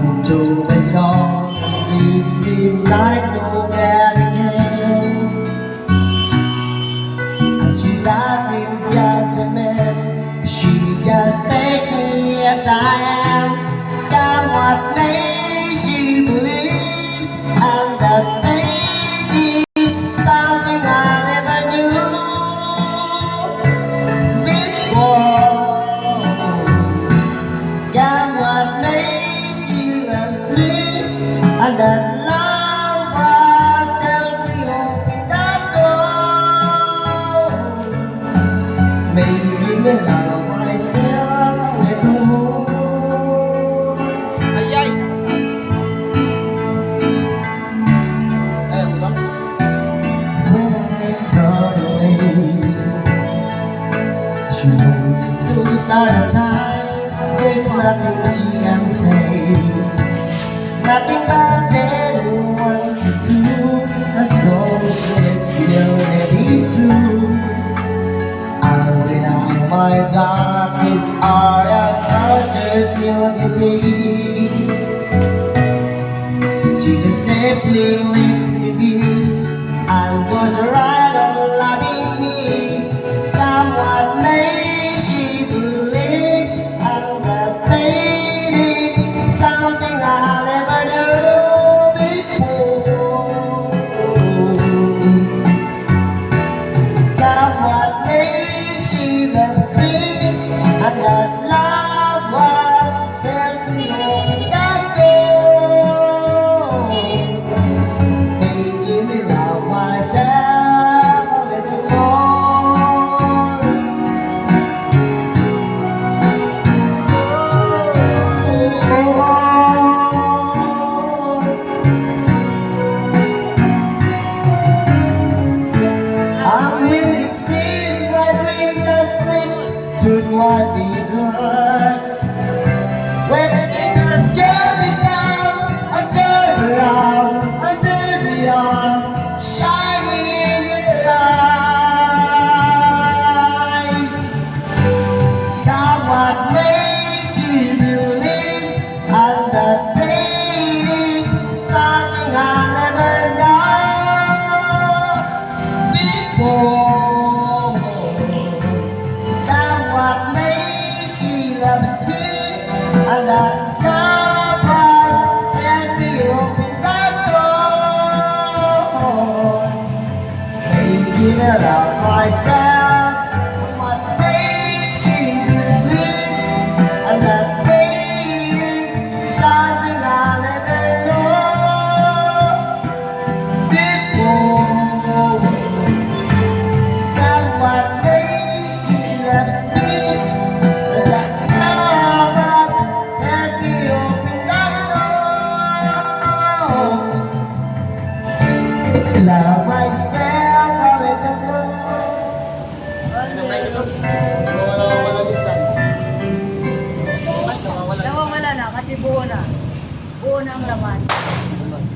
into my song, we dream like nobody can. And she doesn't just admit, she just take me as I am. Come what may, she believes, and that may be something I never knew before. Come what may, she loves me, and that love was helping open that door. Maybe me love myself a little more. Ay, ay. When I turn away, she moves to certain times. There's nothing she can say, nothing but anyone can do, and so she lets me let it through. I'll wait on my darkest hour and trust her till the day. She just simply lets me be and goes right on loving me. Come what may, she believes, and that fate is something I'll never do before. Come what may, she loves me, and that love was simply open that door. Making me love myself a little more. I'm really seeing my dreams asleep to my fingers. When the fingers get me down, I turn around, and there we are, shining in the eyes. Come what may, she believes, and that fate is something I never know before. Come what may, she loves me, and that love has helped me open that door. Making me love myself. What may she believes, and that fate is something I'll never know before. Come what may, she loves me, and that love has helped me open that door. Love myself a little more. Nawawala na kasi buo na. Buo na ang laman.